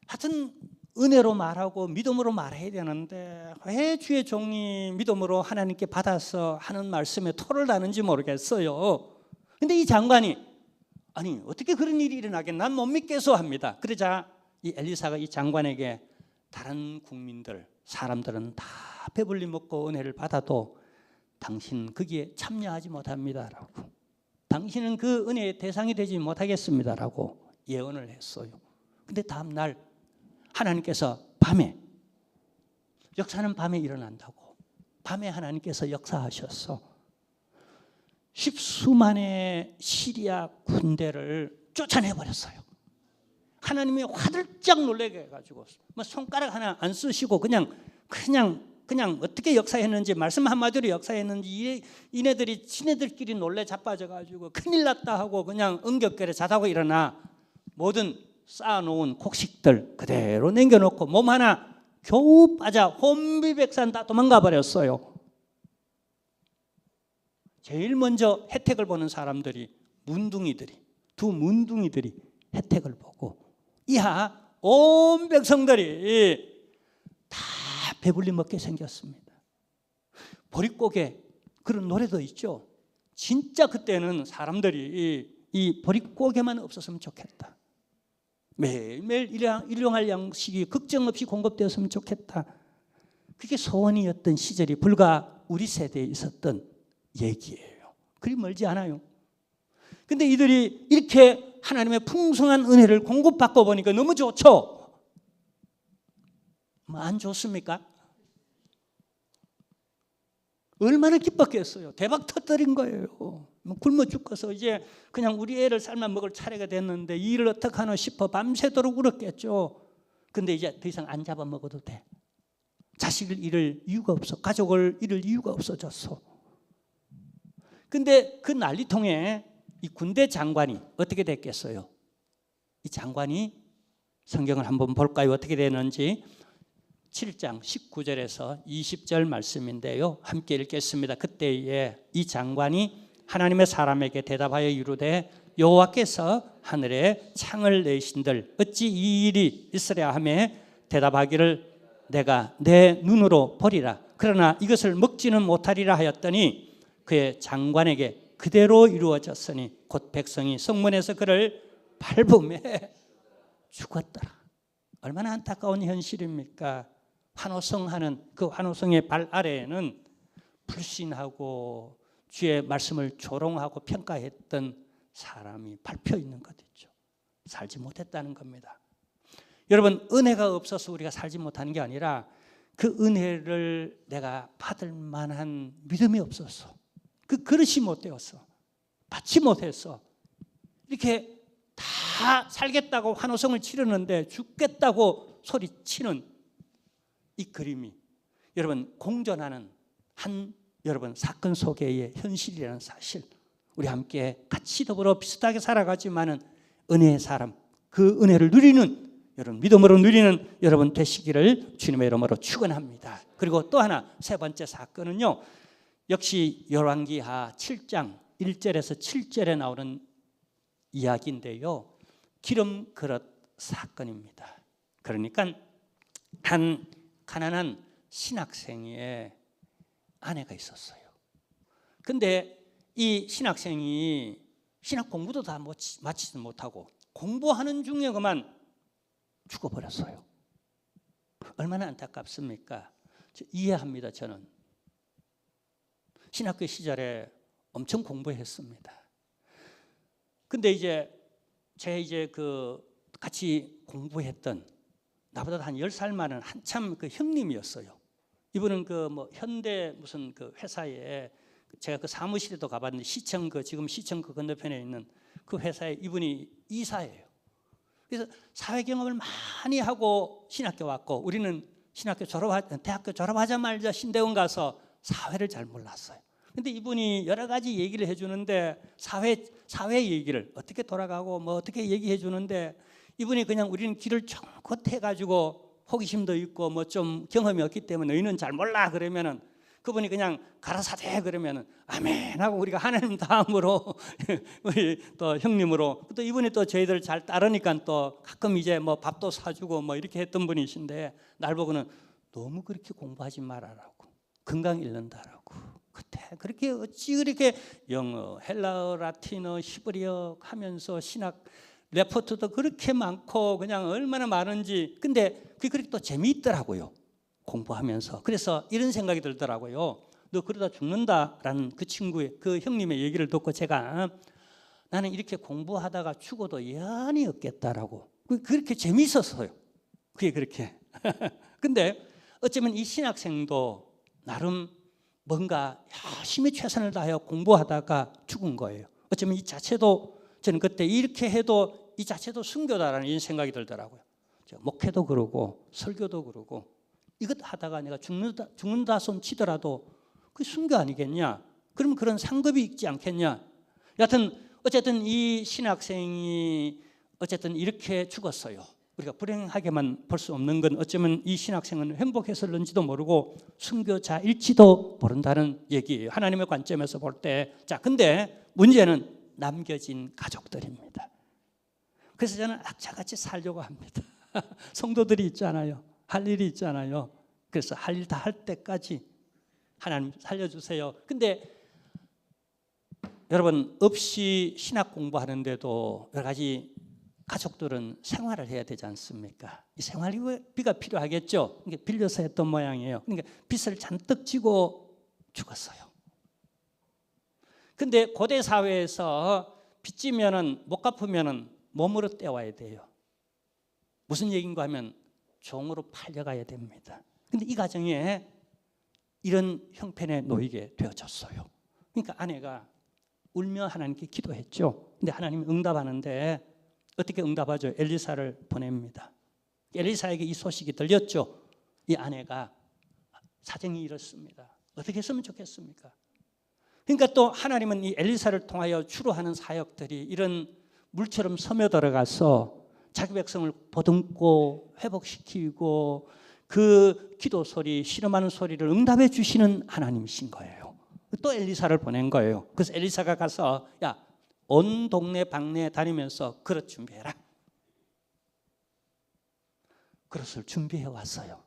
하여튼 은혜로 말하고 믿음으로 말해야 되는데 왜 주의 종이 믿음으로 하나님께 받아서 하는 말씀에 토를 다는지 모르겠어요. 근데 이 장관이 아니 어떻게 그런 일이 일어나겠나 난 못 믿겠어 합니다. 그러자 이 엘리사가 이 장관에게 다른 국민들 사람들은 다 배불리 먹고 은혜를 받아도 당신 거기에 참여하지 못합니다라고, 당신은 그 은혜의 대상이 되지 못하겠습니다라고 예언을 했어요. 근데 다음 날 하나님께서 밤에, 역사는 밤에 일어난다고, 밤에 하나님께서 역사하셔서 십수만의 시리아 군대를 쫓아내버렸어요. 하나님이 화들짝 놀라게 해가지고 뭐 손가락 하나 안 쓰시고 그냥 어떻게 역사했는지, 말씀 한마디로 역사했는지 이네들이 지네들끼리 놀래 자빠져가지고 큰일 났다 하고 그냥 응격결에 자다고 일어나 모든 쌓아놓은 곡식들 그대로 남겨놓고 몸 하나 겨우 빠져 혼비백산 다 도망가 버렸어요. 제일 먼저 혜택을 보는 사람들이 두 문둥이들이 혜택을 보고 이하 온 백성들이 다 배불리 먹게 생겼습니다. 보릿고개 그런 노래도 있죠. 진짜 그때는 사람들이 이 보릿고개만 없었으면 좋겠다. 매일매일 일용할 양식이 걱정 없이 공급되었으면 좋겠다. 그게 소원이었던 시절이 불과 우리 세대에 있었던 얘기예요. 그리 멀지 않아요. 근데 이들이 이렇게 하나님의 풍성한 은혜를 공급받고 보니까 너무 좋죠. 뭐 안 좋습니까? 얼마나 기뻤겠어요. 대박 터뜨린 거예요. 굶어 죽어서 이제 그냥 우리 애를 삶아 먹을 차례가 됐는데 이 일을 어떻게 하나 싶어 밤새도록 울었겠죠. 근데 이제 더 이상 안 잡아먹어도 돼. 자식을 잃을 이유가 없어. 가족을 잃을 이유가 없어졌어. 근데 그 난리통에 이 군대 장관이 어떻게 됐겠어요? 이 장관이 성경을 한번 볼까요? 어떻게 되는지 7장 19절에서 20절 말씀인데요. 함께 읽겠습니다. 그때에 이 장관이 하나님의 사람에게 대답하여 이르되 여호와께서 하늘에 창을 내신들 어찌 이 일이 있으랴 하며 대답하기를 내가 내 눈으로 보리라. 그러나 이것을 먹지는 못하리라 하였더니 그의 장관에게 그대로 이루어졌으니 곧 백성이 성문에서 그를 밟으며 죽었더라. 얼마나 안타까운 현실입니까? 환호성하는 그 환호성의 발 아래에는 불신하고 주의 말씀을 조롱하고 평가했던 사람이 밟혀 있는 것이죠. 살지 못했다는 겁니다. 여러분, 은혜가 없어서 우리가 살지 못하는 게 아니라 그 은혜를 내가 받을 만한 믿음이 없었어. 그 그릇이 못 되었어. 받지 못했어. 이렇게 다 살겠다고 환호성을 치르는데 죽겠다고 소리치는 이 그림이 여러분 공존하는 한 여러분 사건 속의 현실이라는 사실, 우리 함께 같이 더불어 비슷하게 살아가지만은 은혜의 사람, 그 은혜를 누리는 여러분, 믿음으로 누리는 여러분 되시기를 주님의 이름으로 축원합니다. 그리고 또 하나 세 번째 사건은요, 역시 열왕기하 7장 1절에서 7절에 나오는 이야기인데요, 기름 그릇 사건입니다. 그러니까 한 가난한 신학생의 아내가 있었어요. 근데 이 신학생이 신학 공부도 다 마치지 못하고 공부하는 중에 그만 죽어버렸어요. 얼마나 안타깝습니까? 이해합니다. 저는 신학교 시절에 엄청 공부했습니다. 근데 이제 그 같이 공부했던 나보다 한 10살 많은 한참 그 형님이었어요. 이분은 그 뭐 현대 무슨 그 회사에 제가 그 사무실에도 가봤는데 지금 시청 그 건너편에 있는 그 회사에 이분이 이사예요. 그래서 사회 경험을 많이 하고 신학교 왔고, 우리는 대학교 졸업하자마자 신대원 가서 사회를 잘 몰랐어요. 근데 이분이 여러 가지 얘기를 해주는데, 사회 얘기를 어떻게 돌아가고 뭐 어떻게 얘기해 주는데, 이분이 그냥 우리는 길을 쫑긋 해가지고 호기심도 있고 뭐 좀 경험이 없기 때문에 너희는 잘 몰라 그러면은, 그분이 그냥 가라사대 그러면은 아멘 하고 우리가 하나님 다음으로 우리 또 형님으로, 또 이분이 또 저희들 잘 따르니까 또 가끔 이제 뭐 밥도 사주고 뭐 이렇게 했던 분이신데, 날 보고는 너무 그렇게 공부하지 말아라고, 건강 잃는다라고. 그때 그렇게 어찌 그렇게 영어, 헬라어, 라틴어, 히브리어 하면서 신학 레포트도 그렇게 많고 그냥 얼마나 많은지. 근데 그게 그렇게 또 재미있더라고요, 공부하면서. 그래서 이런 생각이 들더라고요. 너 그러다 죽는다라는 그 친구의, 그 형님의 얘기를 듣고 제가 나는 이렇게 공부하다가 죽어도 여한이 없겠다라고. 그렇게 재미있었어요, 그게 그렇게. 근데 어쩌면 이 신학생도 나름 뭔가 열심히 최선을 다하여 공부하다가 죽은 거예요. 어쩌면 이 자체도, 저는 그때 이렇게 해도 이 자체도 순교다라는 이런 생각이 들더라고요. 목회도 그러고 설교도 그러고 이것 하다가 내가 죽는다 손 치더라도 그게 순교 아니겠냐? 그러면 그런 상급이 있지 않겠냐? 여하튼 어쨌든 이 신학생이 어쨌든 이렇게 죽었어요. 우리가 불행하게만 볼 수 없는 건, 어쩌면 이 신학생은 행복했을는지도 모르고 순교자일지도 모른다는 얘기예요, 하나님의 관점에서 볼 때. 자, 근데 문제는 남겨진 가족들입니다. 그래서 저는 악착같이 살려고 합니다. 성도들이 있잖아요, 할 일이 있잖아요. 그래서 할 일 다 할 때까지 하나님 살려주세요. 근데 여러분, 없이 신학 공부하는데도 여러 가지 가족들은 생활을 해야 되지 않습니까? 이 생활비가 필요하겠죠. 이게 빌려서 했던 모양이에요. 그러니까 빚을 잔뜩 지고 죽었어요. 근데 고대 사회에서 빚 지면은, 못 갚으면은 몸으로 떼와야 돼요. 무슨 얘기인가 하면 종으로 팔려가야 됩니다. 근데 이 가정에 이런 형편에 놓이게 되어졌어요. 그러니까 아내가 울며 하나님께 기도했죠. 근데 하나님이 응답하는데 어떻게 응답하죠? 엘리사를 보냅니다. 엘리사에게 이 소식이 들렸죠. 이 아내가 사정이 이렇습니다. 어떻게 했으면 좋겠습니까? 그러니까 또 하나님은 이 엘리사를 통하여 주로 하는 사역들이 이런 물처럼 스며들어가서 자기 백성을 보듬고 회복시키고 그 기도 소리, 신음하는 소리를 응답해 주시는 하나님이신 거예요. 또 엘리사를 보낸 거예요. 그래서 엘리사가 가서 야, 온 동네 방네 다니면서 그릇 준비해라. 그릇을 준비해 왔어요.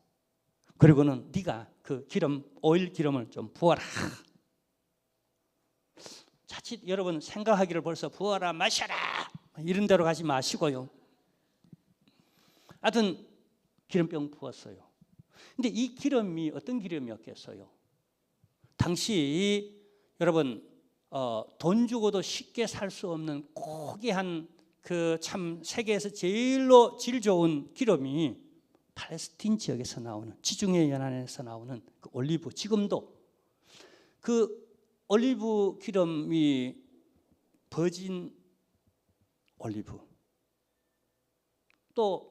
그리고는 네가 그 기름, 오일 기름을 좀 부어라. 자칫 여러분 생각하기를 벌써 부어라, 마셔라 이런 데로 가지 마시고요. 하여튼 기름병 부었어요. 근데 이 기름이 어떤 기름이었겠어요? 당시 여러분 돈 주고도 쉽게 살 수 없는 고귀한 그 참 세계에서 제일로 질 좋은 기름이 팔레스틴 지역에서 나오는, 지중해 연안에서 나오는 그 올리브, 지금도 그 올리브 기름이 버진 올리브. 또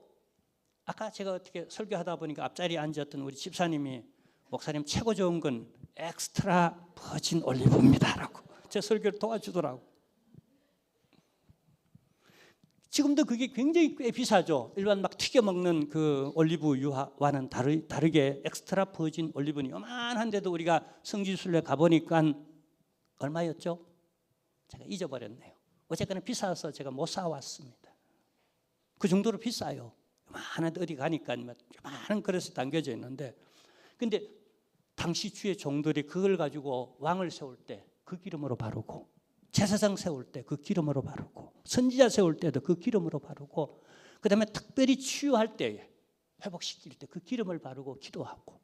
아까 제가 어떻게 설교하다 보니까 앞자리에 앉았던 우리 집사님이 목사님 최고 좋은 건 엑스트라 버진 올리브입니다라고 제 설교를 도와주더라고. 지금도 그게 굉장히 꽤 비싸죠. 일반 막 튀겨 먹는 그 올리브유와는 다르게 엑스트라 버진 올리브는 요만한데도 우리가 성지순례 가보니까 얼마였죠? 제가 잊어버렸네요. 어쨌거나 비싸서 제가 못 사왔습니다. 그 정도로 비싸요. 요만한데 어디 가니까 요만한 그릇에 담겨져 있는데, 근데 당시 주의 종들이 그걸 가지고 왕을 세울 때 그 기름으로 바르고, 제사장 세울 때 그 기름으로 바르고, 선지자 세울 때도 그 기름으로 바르고, 그 다음에 특별히 치유할 때, 회복시킬 때 그 기름을 바르고 기도하고.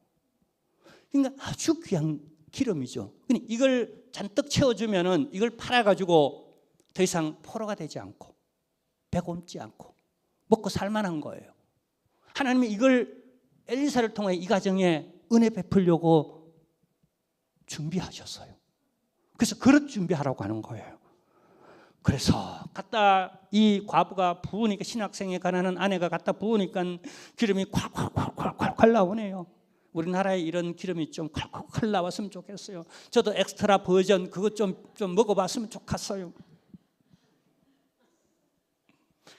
그러니까 아주 귀한 기름이죠. 이걸 잔뜩 채워주면은 이걸 팔아가지고 더 이상 포로가 되지 않고 배 굶지 않고 먹고 살만한 거예요. 하나님이 이걸 엘리사를 통해 이 가정에 은혜 베풀려고 준비하셨어요. 그래서 그릇 준비하라고 하는 거예요. 그래서 갖다 이 과부가 부으니까, 신학생에 가난한 아내가 갖다 부으니까 기름이 콸콸콸콸콸 나오네요. 우리나라에 이런 기름이 좀 콸콸콸 나왔으면 좋겠어요. 저도 엑스트라 버전 그거 좀 먹어봤으면 좋겠어요.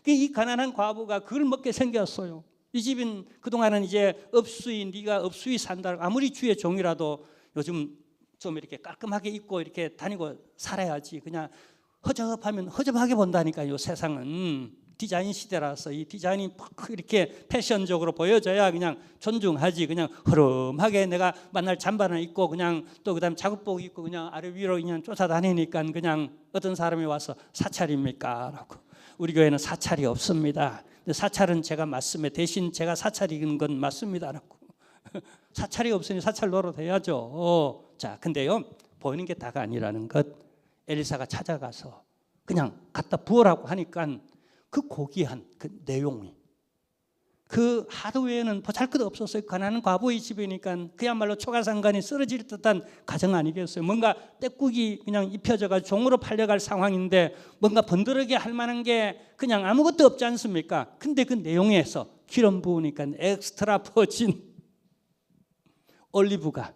이 가난한 과부가 그걸 먹게 생겼어요. 이 집은 그동안은 이제 업수이, 네가 업수이 산다, 아무리 주의 종이라도 요즘 좀 이렇게 깔끔하게 입고 이렇게 다니고 살아야지. 그냥 허접하면 허접하게 본다니까요. 세상은 디자인 시대라서 이 디자인이 이렇게 패션적으로 보여져야 그냥 존중하지. 그냥 허름하게 내가 만날 잠바를 입고 그냥 또 그다음 작업복 입고 그냥 아래 위로 그냥 쫓아다니니까 그냥 어떤 사람이 와서 사찰입니까? 라고. 우리 교회는 사찰이 없습니다. 사찰은 제가 맞으면 대신 제가 사찰인 건 맞습니다. 라고. 사찰이 없으니 사찰 노릇 해야죠. 자, 근데요, 보이는 게 다가 아니라는 것. 엘리사가 찾아가서 그냥 갖다 부으라고 하니까 그 고귀한 그 내용이, 그 하드웨어는 보잘것 없었어요. 가난한 과부의 집이니까 그야말로 초가상간이 쓰러질 듯한 가정 아니겠어요. 뭔가 떼국이 그냥 입혀져가 종으로 팔려갈 상황인데 뭔가 번들어게 할 만한 게 그냥 아무것도 없지 않습니까? 근데 그 내용에서 기름 부으니까 엑스트라 퍼진 올리브가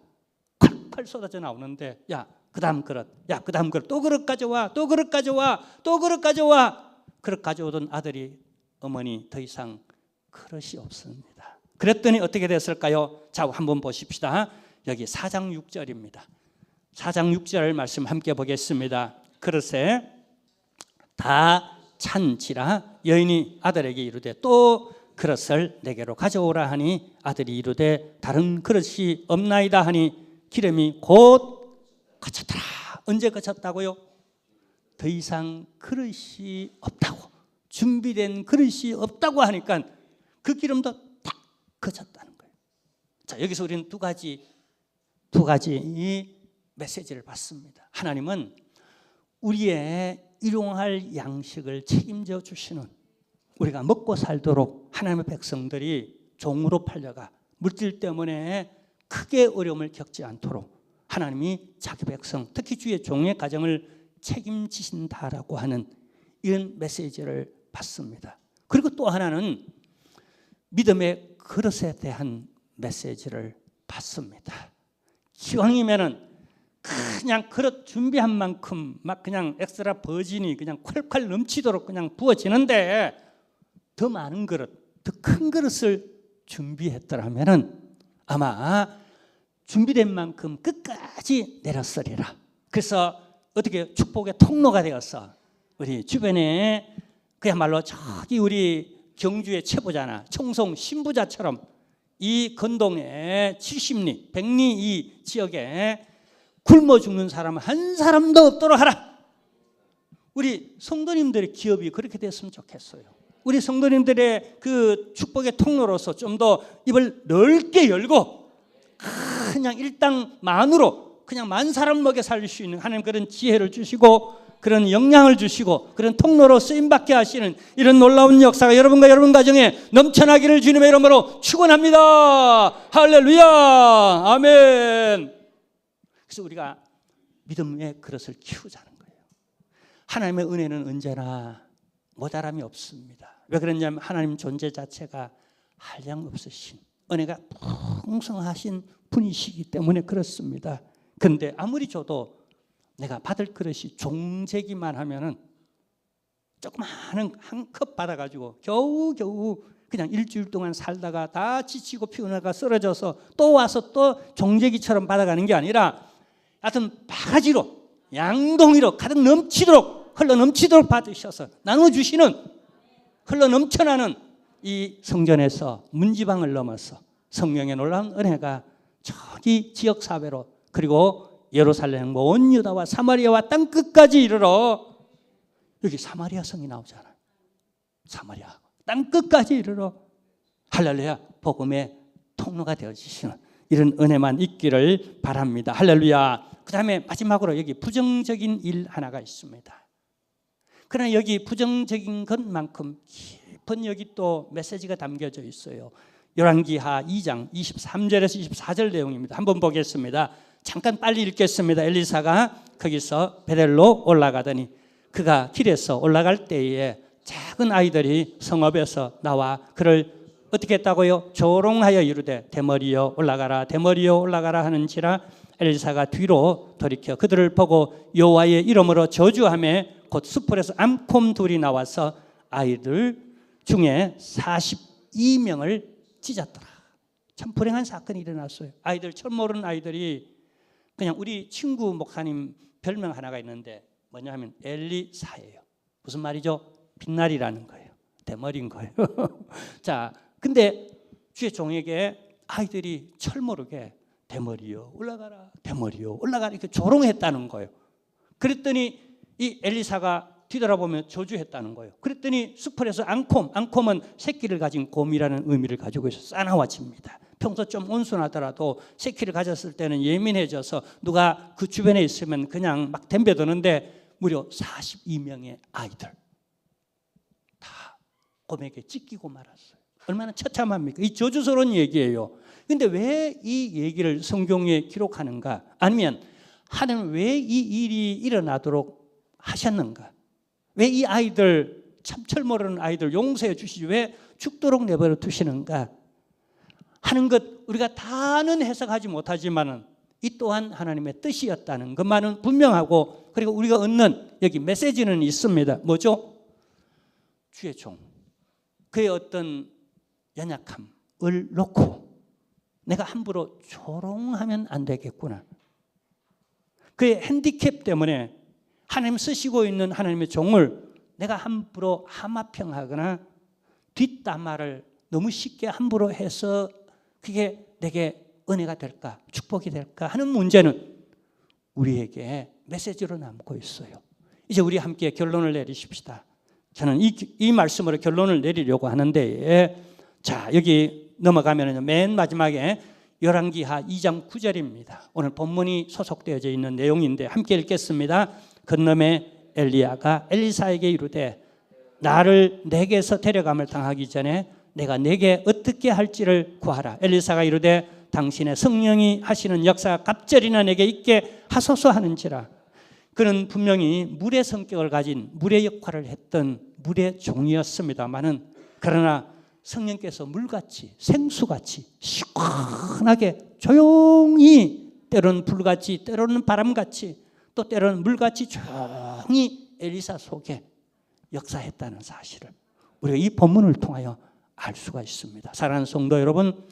콸콸 쏟아져 나오는데, 야, 그다음 그릇, 야, 그다음 그릇, 또 그릇 가져와, 또 그릇 가져와, 또 그릇 가져와. 그릇 가져오던 아들이, 어머니 더 이상 그릇이 없습니다. 그랬더니 어떻게 됐을까요? 자, 한번 보십시다. 여기 4장 6절입니다. 4장 6절 말씀 함께 보겠습니다. 그릇에 다 찬지라 여인이 아들에게 이르되 또 그릇을 내게로 가져오라 하니 아들이 이르되 다른 그릇이 없나이다 하니 기름이 곧 그쳤더라. 언제 그쳤다고요? 더 이상 그릇이 없다고, 준비된 그릇이 없다고 하니까 그 기름도 딱 그쳤다는 거예요. 자, 여기서 우리는 두 가지 이 메시지를 받습니다. 하나님은 우리의 일용할 양식을 책임져 주시는, 우리가 먹고 살도록 하나님의 백성들이 종으로 팔려가 물질 때문에 크게 어려움을 겪지 않도록 하나님이 자기 백성, 특히 주의 종의 가정을 책임지신다라고 하는 이런 메시지를 받습니다. 그리고 또 하나는 믿음의 그릇에 대한 메시지를 받습니다. 기왕이면은 그냥 그릇 준비한 만큼 막 그냥 엑스트라 버진이 그냥 콸콸 넘치도록 그냥 부어지는데 더 많은 그릇, 더 큰 그릇을 준비했더라면은 아마 준비된 만큼 끝까지 내렸으리라. 그래서 어떻게 축복의 통로가 되었어. 우리 주변에 그야말로 저기 우리 경주의 최보자나 청송 신부자처럼 이 건동의 70리, 100리 이 지역에 굶어 죽는 사람은 한 사람도 없도록 하라. 우리 성도님들의 기업이 그렇게 됐으면 좋겠어요. 우리 성도님들의 그 축복의 통로로서 좀 더 입을 넓게 열고 그냥 일당 만으로 그냥 만 사람 먹여 살릴 수 있는 하나님 그런 지혜를 주시고 그런 역량을 주시고 그런 통로로 쓰임받게 하시는 이런 놀라운 역사가 여러분과 여러분 가정에 넘쳐나기를 주님의 이름으로 축원합니다. 할렐루야, 아멘. 그래서 우리가 믿음의 그릇을 키우자는 거예요. 하나님의 은혜는 언제나 모자람이 없습니다. 왜 그러냐면 하나님 존재 자체가 한량없으신, 은혜가 풍성하신 분이시기 때문에 그렇습니다. 근데 아무리 줘도 내가 받을 그릇이 종재기만 하면은 조그마한 한 컵 받아가지고 겨우겨우 그냥 일주일 동안 살다가 다 지치고 피곤하다가 쓰러져서 또 와서 또 종재기처럼 받아가는 게 아니라 하여튼 바가지로 양동이로 가득 넘치도록 흘러 넘치도록 받으셔서 나눠주시는, 흘러 넘쳐나는 이 성전에서 문지방을 넘어서 성령의 놀라운 은혜가 저기 지역사회로, 그리고 예루살렘 온 유다와 사마리아와 땅끝까지 이르러, 여기 사마리아 성이 나오잖아요. 사마리아 땅끝까지 이르러 할렐루야 복음의 통로가 되어주시는 이런 은혜만 있기를 바랍니다. 할렐루야. 그 다음에 마지막으로 여기 부정적인 일 하나가 있습니다. 그러나 여기 부정적인 것만큼 깊은 여기 또 메시지가 담겨져 있어요. 열왕기하 2장 23절에서 24절 내용입니다. 한번 보겠습니다. 잠깐 빨리 읽겠습니다. 엘리사가 거기서 베델로 올라가더니 그가 길에서 올라갈 때에 작은 아이들이 성읍에서 나와 그를 어떻게 했다고요? 조롱하여 이르되 대머리여 올라가라 대머리여 올라가라 하는지라 엘리사가 뒤로 돌이켜 그들을 보고 여호와의 이름으로 저주하며 곧 수풀에서 암콤 둘이 나와서 아이들 중에 42명을 찢었더라. 참 불행한 사건이 일어났어요. 아이들, 철 모르는 아이들이 그냥 우리 친구 목사님 별명 하나가 있는데 뭐냐 하면 엘리사예요. 무슨 말이죠? 빛날이라는 거예요. 대머리인 거예요. 자, 근데 주의 종에게 아이들이 철 모르게 대머리요 올라가라 대머리요 올라가라 이렇게 조롱했다는 거예요. 그랬더니 이 엘리사가 뒤돌아보면 저주했다는 거예요. 그랬더니 수풀에서 앙콤은 새끼를 가진 곰이라는 의미를 가지고 있어서 싸나워집니다. 평소 좀 온순하더라도 새끼를 가졌을 때는 예민해져서 누가 그 주변에 있으면 그냥 막 덤벼드는데 무려 42명의 아이들 다 곰에게 찢기고 말았어요. 얼마나 처참합니까? 이 저주스러운 얘기예요. 그런데 왜 이 얘기를 성경에 기록하는가? 아니면 하나님은 왜 이 일이 일어나도록 하셨는가? 왜 이 아이들, 참철 모르는 아이들 용서해 주시지 왜 죽도록 내버려 두시는가 하는 것 우리가 다는 해석하지 못하지만은 이 또한 하나님의 뜻이었다는 것만은 분명하고 그리고 우리가 얻는 여기 메시지는 있습니다. 뭐죠? 주의 종 그의 어떤 연약함을 놓고 내가 함부로 조롱하면 안 되겠구나. 그의 핸디캡 때문에 하나님 쓰시고 있는 하나님의 종을 내가 함부로 하마평하거나 뒷담화를 너무 쉽게 함부로 해서 그게 내게 은혜가 될까 축복이 될까 하는 문제는 우리에게 메시지로 남고 있어요. 이제 우리 함께 결론을 내리십시다. 저는 이 말씀으로 결론을 내리려고 하는데 자 여기 넘어가면 맨 마지막에 열왕기하 2장 9절입니다. 오늘 본문이 소속되어져 있는 내용인데 함께 읽겠습니다. 건너매 엘리야가 엘리사에게 이르되 나를 내게서 데려감을 당하기 전에 내가 내게 어떻게 할지를 구하라. 엘리사가 이르되 당신의 성령이 하시는 역사가 갑절이나 내게 있게 하소서 하는지라. 그는 분명히 물의 성격을 가진 물의 역할을 했던 물의 종이었습니다마는 그러나 성령께서 물같이 생수같이 시원하게 조용히 때로는 불같이 때로는 바람같이 또 때로는 물같이 조용히 엘리사 속에 역사했다는 사실을 우리가 이 본문을 통하여 알 수가 있습니다. 사랑하는 성도 여러분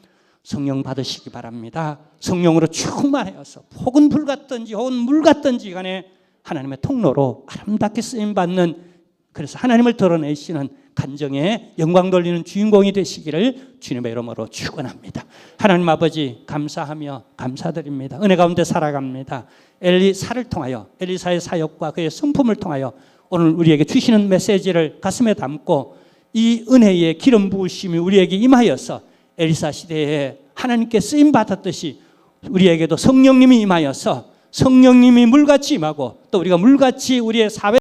성령 받으시기 바랍니다. 성령으로 충만하여서 혹은 불 같든지 혹은 물 같든지 간에 하나님의 통로로 아름답게 쓰임받는 그래서 하나님을 드러내시는 간정에 영광 돌리는 주인공이 되시기를 주님의 이름으로 축원합니다. 하나님 아버지 감사하며 감사드립니다. 은혜 가운데 살아갑니다. 엘리사를 통하여 엘리사의 사역과 그의 성품을 통하여 오늘 우리에게 주시는 메시지를 가슴에 담고 이 은혜의 기름 부으심이 우리에게 임하여서 엘리사 시대에 하나님께 쓰임 받았듯이 우리에게도 성령님이 임하여서 성령님이 물같이 임하고 또 우리가 물같이 우리의 사회